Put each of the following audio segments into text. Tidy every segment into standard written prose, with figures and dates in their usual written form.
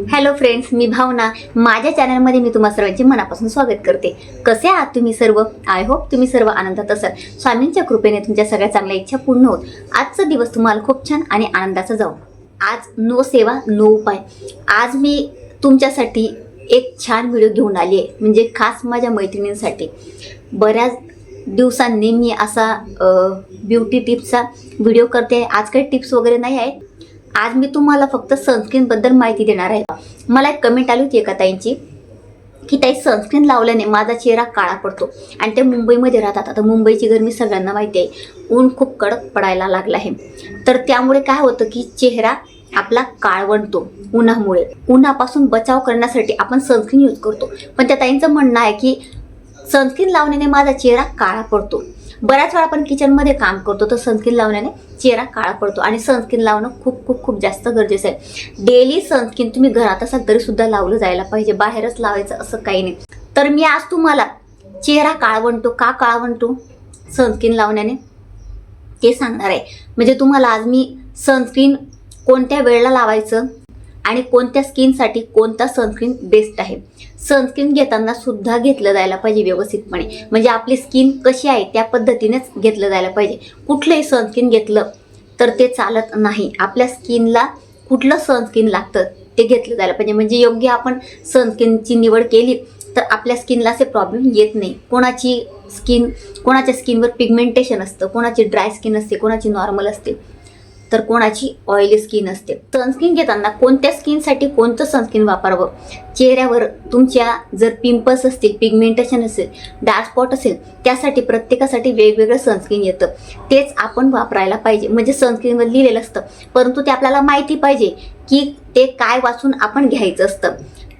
Hello friends, मी भावना. माझ्या चॅनलमध्ये मी तुम्हा सर्वांचे मनापासून स्वागत करते. कसे आहात तुम्ही सर्व? आय होप तुम्ही सर्व आनंदात असाल. स्वामींच्या कृपेने तुमच्या सगळ्या चांगल्या इच्छा पूर्ण होत आजचा दिवस तुम्हाला खूप छान आणि आनंदाचा जाऊ. आज नो सेवा नो उपाय. आज मी तुमच्यासाठी एक छान व्हिडिओ घेऊन आली आहे, म्हणजे खास माझ्या मैत्रिणींसाठी. बऱ्याच दिवसांनी मी असा ब्युटी टिप्सचा व्हिडिओ करते. आज काही टिप्स वगैरे नाही आहे. आज मी तुम्हाला फक्त सनस्क्रीनबद्दल माहिती देणार आहे. मला एक कमेंट आली होती एका ताईंची की ताई, सनस्क्रीन लावल्याने माझा चेहरा काळा पडतो. आणि ते मुंबईमध्ये राहतात. आता मुंबईची गरमी सगळ्यांना माहिती आहे, ऊन खूप कडक पडायला लागलं आहे. तर त्यामुळे काय होतं की चेहरा आपला काळवंटतो उन्हामुळे. उन्हापासून बचाव करण्यासाठी आपण सनस्क्रीन यूज करतो. पण त्या ताईंचं म्हणणं आहे की सनस्क्रीन लावण्याने माझा चेहरा काळा पडतो. बऱ्याच वेळा आपण किचनमध्ये काम करतो तर सनस्क्रीन लावण्याने चेहरा काळा पडतो. आणि सनस्क्रीन लावणं खूप खूप खूप जास्त गरजेचं आहे. डेली सनस्क्रीन तुम्ही घरात असाल तरी सुद्धा लावलं जायला पाहिजे, बाहेरच लावायचं असं काही नाही. तर मी आज तुम्हाला चेहरा काळवंटतो का काळवंटतो सनस्क्रीन लावण्याने ते सांगणार आहे. म्हणजे तुम्हाला आज मी सनस्क्रीन कोणत्या वेळेला लावायचं आणि कोणत्या स्किनसाठी कोणता सनस्क्रीन बेस्ट आहे. सनस्क्रीन घेताना सुद्धा घेतलं जायला पाहिजे व्यवस्थितपणे. म्हणजे आपली स्किन कशी आहे त्या पद्धतीनेच घेतलं जायला पाहिजे. कुठलंही सनस्क्रीन घेतलं तर ते चालत नाही. आपल्या स्किनला कुठलं सनस्क्रीन लागतं ते घेतलं जायला पाहिजे. म्हणजे योग्य आपण सनस्क्रीनची निवड केली तर आपल्या स्किनला असे प्रॉब्लेम येत नाही. कोणाच्या स्किनवर पिगमेंटेशन असतं, कोणाची ड्राय स्किन असते, कोणाची नॉर्मल असते, तर कोणाची ऑइली स्किन असते. सनस्क्रीन घेताना कोणत्या स्किनसाठी कोणतं सनस्क्रीन वापरावं. चेहऱ्यावर तुमच्या जर पिंपल्स असतील, पिगमेंटेशन असेल, डार्क स्पॉट असेल, त्यासाठी प्रत्येकासाठी वेगवेगळं सनस्क्रीन येतं. तेच आपण वापरायला पाहिजे. म्हणजे सनस्क्रीनवर लिहिलेलं असतं, परंतु ते आपल्याला माहिती पाहिजे की ते काय वाचून आपण घ्यायचं असतं.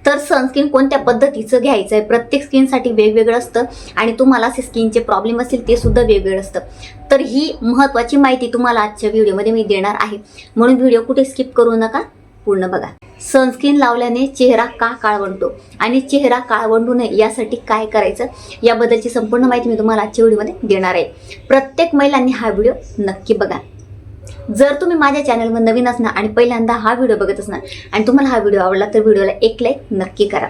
तर सनस्क्रीन कोणत्या पद्धतीचं घ्यायचं आहे. प्रत्येक स्किनसाठी वेगवेगळं असतं आणि तुम्हाला असे स्किनचे प्रॉब्लेम असतील ते सुद्धा वेगवेगळं असतं. तर ही महत्त्वाची माहिती तुम्हाला आजच्या व्हिडिओमध्ये मी देणार आहे, म्हणून व्हिडिओ कुठे स्किप करू नका, पूर्ण बघा. सनस्क्रीन लावल्याने चेहरा का काळवंटतो आणि चेहरा काळवंटू नये यासाठी काय करायचं याबद्दलची संपूर्ण माहिती मी तुम्हाला आजच्या व्हिडिओमध्ये देणार आहे. प्रत्येक महिलांनी हा व्हिडिओ नक्की बघा. जर तुम्ही माझ्या चॅनलवर नवीन असणार आणि पहिल्यांदा हा व्हिडिओ बघत असणार आणि तुम्हाला हा व्हिडिओ आवडला तर व्हिडिओला एक लाईक नक्की करा.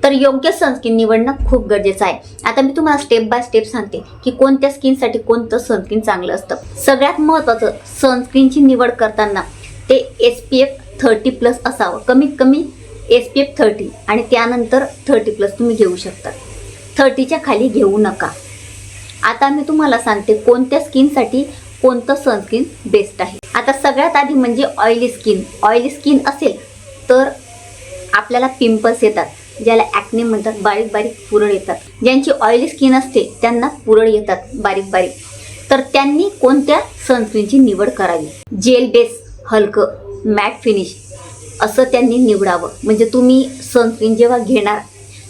तर योग्य सनस्क्रीन निवडणं खूप गरजेचं आहे. आता मी तुम्हाला स्टेप बाय स्टेप सांगते की कोणत्या स्किनसाठी कोणतं सनस्क्रीन चांगलं असतं. सगळ्यात महत्त्वाचं, सनस्क्रीनची निवड करताना ते SPF 30+ असावं. कमीत कमी SPF 30 आणि त्यानंतर 30+ तुम्ही घेऊ शकता. 30च्या खाली घेऊ नका. आता मी तुम्हाला सांगते कोणत्या स्किनसाठी कोणतं सनस्क्रीन बेस्ट आहे. आता सगळ्यात आधी म्हणजे ऑइली स्किन. ऑइली स्किन असेल तर आपल्याला पिंपल्स येतात, ज्याला ॲक्ने म्हणतात. बारीक बारीक पुरळ येतात. ज्यांची ऑइली स्किन असते त्यांना पुरळ येतात बारीक बारीक. तर त्यांनी कोणत्या सनस्क्रीनची निवड करावी. जेल बेस, हलकं, मॅट फिनिश असं त्यांनी निवडावं. म्हणजे तुम्ही सनस्क्रीन जेव्हा घेणार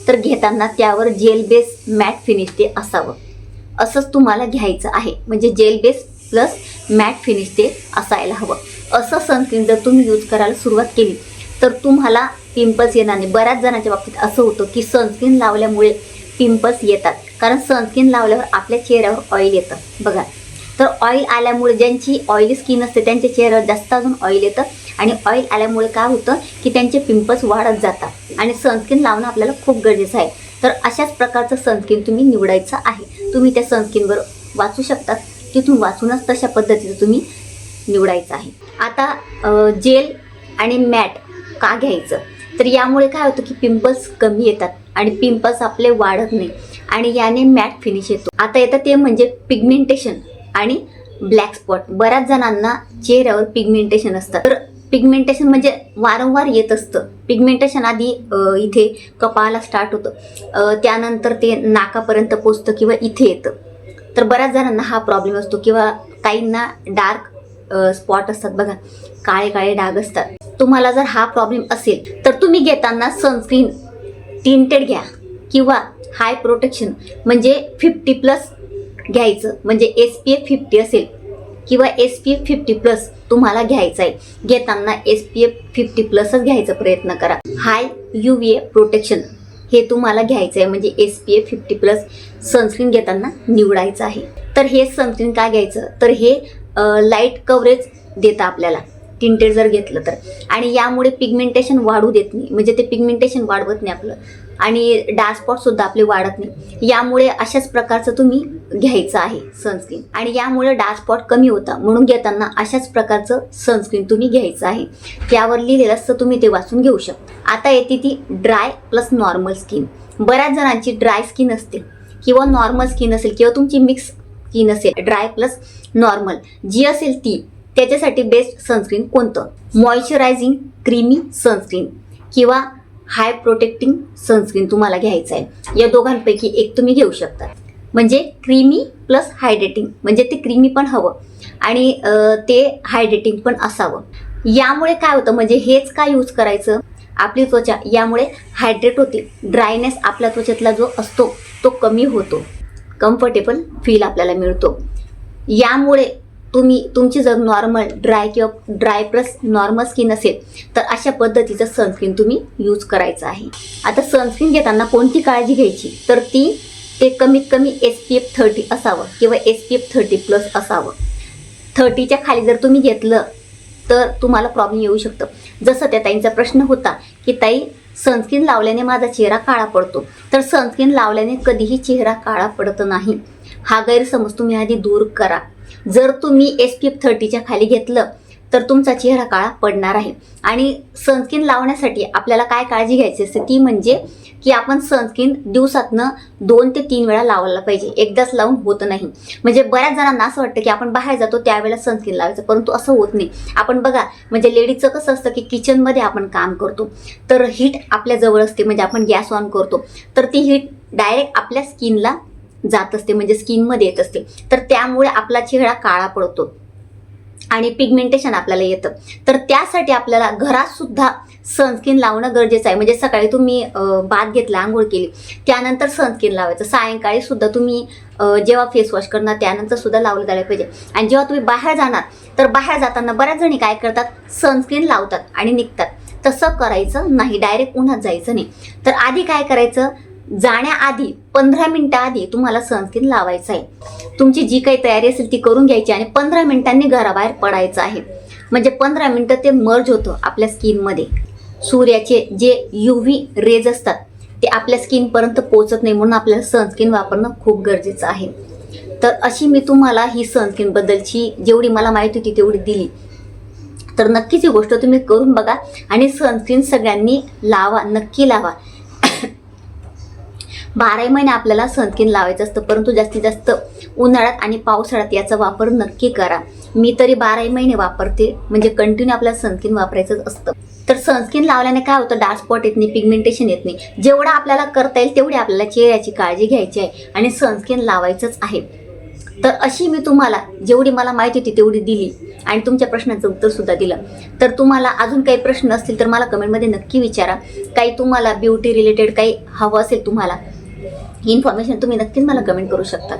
तर घेताना त्यावर जेल बेस मॅट फिनिश ते असावं. असंच तुम्हाला घ्यायचं आहे. म्हणजे gel base plus matte finish ते असायला हवं. असं सनस्क्रीन जर तुम्ही यूज करायला सुरुवात केली तर तुम्हाला पिंपल्स येणार नाही. बऱ्याच जणांच्या बाबतीत असं होतं की सनस्क्रीन लावल्यामुळे पिंपल्स येतात, कारण सनस्क्रीन लावल्यावर आपल्या चेहऱ्यावर ऑइल येतं बघा. तर ऑइल आल्यामुळे ज्यांची ऑइली स्किन असते त्यांच्या चेहऱ्यावर जास्त अजून ऑइल येतं. आणि ऑइल आल्यामुळे काय होतं की त्यांचे पिंपल्स वाढत जातात. आणि सनस्क्रीन लावणं आपल्याला खूप गरजेचं आहे. तर अशाच प्रकारचं सनस्क्रीन तुम्ही निवडायचं आहे. तुम्ही त्या सनस्क्रीनवर वाचू शकतात. तिथून वाचूनच तशा पद्धतीचं तुम्ही निवडायचं आहे. आता जेल आणि मॅट का घ्यायचं, तर यामुळे काय होतं की पिंपल्स कमी येतात आणि पिंपल्स आपले वाढत नाही आणि याने मॅट फिनिश येतो. आता येतं ते म्हणजे पिगमेंटेशन आणि ब्लॅक स्पॉट. बऱ्याच जणांना चेहऱ्यावर पिगमेंटेशन असतं. तर पिगमेंटेशन म्हणजे वारंवार येत असतं. पिगमेंटेशन आधी इथे कपाळाला स्टार्ट होतं, त्यानंतर ते नाकापर्यंत पोचतं किंवा इथे येतं. तर बऱ्याच जणांना हा प्रॉब्लेम असतो. किंवा काहींना डार्क स्पॉट असतात बघा, काळे काळे डाग असतात. तुम्हाला जर हा प्रॉब्लेम असेल तर तुम्ही घेताना सनस्क्रीन टिंटेड घ्या किंवा हाय प्रोटेक्शन म्हणजे 50+ घ्यायचं. म्हणजे SPF 50 असेल किंवा SPF 50+ तुम्हाला घ्यायचं आहे. घेताना SPF 50+च घ्यायचा प्रयत्न करा. हाय UVA प्रोटेक्शन हे तुम्हाला घ्यायचं आहे. म्हणजे SPF 50+ सनस्क्रीन घेताना निवडायचं आहे. तर हे सनस्क्रीन काय घ्यायचं, तर हे लाईट कव्हरेज देतं आपल्याला. टिंटेड जर घेतलं तर. आणि यामुळे पिगमेंटेशन वाढू देत नाही, म्हणजे ते पिगमेंटेशन वाढवत नाही आपलं, आणि डार्क स्पॉट सुद्धा आपले वाढत नाही. यामुळे अशाच प्रकारचं तुम्ही घ्यायचं आहे सनस्क्रीन, आणि यामुळे डार्क स्पॉट कमी होता, म्हणून घेताना अशाच प्रकारचं सनस्क्रीन तुम्ही घ्यायचं आहे. त्यावर लिहिलेलं असतं, तुम्ही ते वाचून घेऊ शकता. आता येते ती ड्राय प्लस नॉर्मल स्किन. बऱ्याच जणांची ड्राय स्किन असते किंवा नॉर्मल स्किन असेल किंवा तुमची मिक्स स्किन असेल, ड्राय प्लस नॉर्मल जी असेल ती, त्याच्यासाठी बेस्ट सनस्क्रीन कोणतं? मॉइश्चरायझिंग क्रीमी सनस्क्रीन किंवा हाय प्रोटेक्टिंग सनस्क्रीन तुम्हाला घ्यायचं आहे. या दोघांपैकी एक तुम्ही घेऊ शकता. म्हणजे क्रीमी प्लस हायड्रेटिंग, म्हणजे ते क्रीमी पण हवं आणि ते हायड्रेटिंग पण असावं. यामुळे काय होतं, म्हणजे हेच का यूज करायचं? आपली त्वचा यामुळे हायड्रेट होते, ड्रायनेस आपल्या त्वचेतला जो असतो तो कमी होतो, कम्फर्टेबल फील आपल्याला मिळतो. यामुळे तुमची जर नॉर्मल ड्राय किंवा ड्राय प्लस नॉर्मल स्किन असेल तर अशा पद्धतीचं सनस्क्रीन तुम्ही यूज करायचं आहे. आता सनस्क्रीन घेताना कोणती काळजी घ्यायची, तर ते कमीत कमी SPF 30 असावं किंवा SPF 30+ असावं. 30च्या खाली जर तुम्ही घेतलं तर तुम्हाला प्रॉब्लेम येऊ शकतं. जसं त्या ताईंचा प्रश्न होता की ताई, सनस्क्रीन लावल्याने माझा चेहरा काळा पडतो. तर सनस्क्रीन लावल्याने कधीही चेहरा काळा पडत नाही. हा गैरसमज तुम्ही आधी दूर करा. जर तुम्ही SPF 30च्या खाली घेतलं तर तुमचा चेहरा काळा पडणार आहे. आणि सनस्क्रीन लावण्यासाठी आपल्याला काय काळजी घ्यायची असते ती म्हणजे की आपण सनस्क्रीन दिवसातनं 2 ते 3 वेळा लावायला पाहिजे, एकदाच लावून होत नाही. म्हणजे बऱ्याच जणांना असं वाटतं की आपण बाहेर जातो त्यावेळेला सनस्क्रीन लावायचं, परंतु असं होत नाही. आपण बघा, म्हणजे लेडीजचं कसं असतं की किचनमध्ये आपण काम करतो तर हीट आपल्या जवळ असते, म्हणजे आपण गॅस ऑन करतो तर ती हीट डायरेक्ट आपल्या स्किनला जात असते, म्हणजे स्किनमध्ये येत असते. तर त्यामुळे आपला चेहरा काळा पडतो आणि पिगमेंटेशन आपल्याला येतं. तर त्यासाठी आपल्याला घरात सुद्धा सनस्क्रीन लावणं गरजेचं आहे. म्हणजे सकाळी तुम्ही बाथ घेतला, आंघोळ केली, त्यानंतर सनस्क्रीन लावायचं. सायंकाळी सुद्धा तुम्ही जेव्हा फेस वॉश करणार त्यानंतर सुद्धा लावलं जायला पाहिजे. आणि जेव्हा तुम्ही बाहेर जाणार तर बाहेर जाताना बऱ्याच जणी काय करतात, सनस्क्रीन लावतात आणि निघतात. तसं करायचं नाही, डायरेक्ट उन्हात जायचं नाही. तर आधी काय करायचं, जाण्याआधी 15 मिनिटं आधी तुम्हाला सनस्क्रीन लावायचं आहे. तुमची जी काही तयारी असेल ती करून घ्यायची आणि 15 मिनिटांनी घराबाहेर पडायचं आहे. म्हणजे 15 मिनिटं ते मर्ज होतं आपल्या स्किनमध्ये. सूर्याचे जे UV रेज असतात ते आपल्या स्किनपर्यंत पोहोचत नाही, म्हणून आपल्याला सनस्क्रीन वापरणं खूप गरजेचं आहे. तर अशी मी तुम्हाला ही सनस्क्रीनबद्दलची जेवढी मला माहिती होती तेवढी दिली. तर नक्कीच ही गोष्ट तुम्ही करून बघा आणि सनस्क्रीन सगळ्यांनी लावा, नक्की लावा. 12 महिने आपल्याला सनस्क्रीन लावायचं असतं, परंतु जास्तीत जास्त उन्हाळ्यात आणि पावसाळ्यात याचा वापर नक्की करा. मी तरी 12 महिने वापरते, म्हणजे कंटिन्यू आपल्याला सनस्क्रीन वापरायचं असतं. तर सनस्क्रीन लावल्याने काय होतं, डार्क स्पॉट येत नाही, पिगमेंटेशन येत नाही. जेवढं आपल्याला करता येईल तेवढी आपल्याला चेहऱ्याची काळजी घ्यायची आहे आणि सनस्क्रीन लावायचंच आहे. तर अशी मी तुम्हाला जेवढी मला माहिती होती तेवढी दिली आणि तुमच्या प्रश्नाचं उत्तर सुद्धा दिलं. तर तुम्हाला अजून काही प्रश्न असतील तर मला कमेंटमध्ये नक्की विचारा. काही तुम्हाला ब्युटी रिलेटेड काही हवं असेल, तुम्हाला इन्फॉर्मेशन, तुम्ही नक्कीच मला कमेंट करू शकता.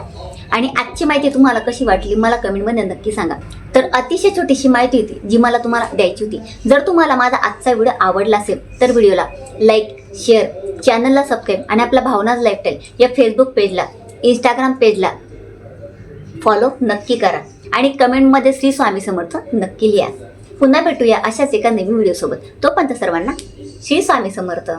आणि आजची माहिती तुम्हाला कशी वाटली मला कमेंटमध्ये नक्की सांगा. तर अतिशय छोटीशी माहिती होती जी मला तुम्हाला द्यायची होती. जर तुम्हाला माझा आजचा व्हिडिओ आवडला असेल तर व्हिडिओला लाईक, शेअर, चॅनलला सबस्क्राईब आणि आपला भावनाज लाईफस्टाईल या फेसबुक पेजला, इंस्टाग्राम पेजला फॉलो नक्की करा आणि कमेंटमध्ये श्री स्वामी समर्थ नक्की लिहा. पुन्हा भेटूया अशाच एका नवीन व्हिडिओसोबत. तोपर्यंत सर्वांना श्री स्वामी समर्थ.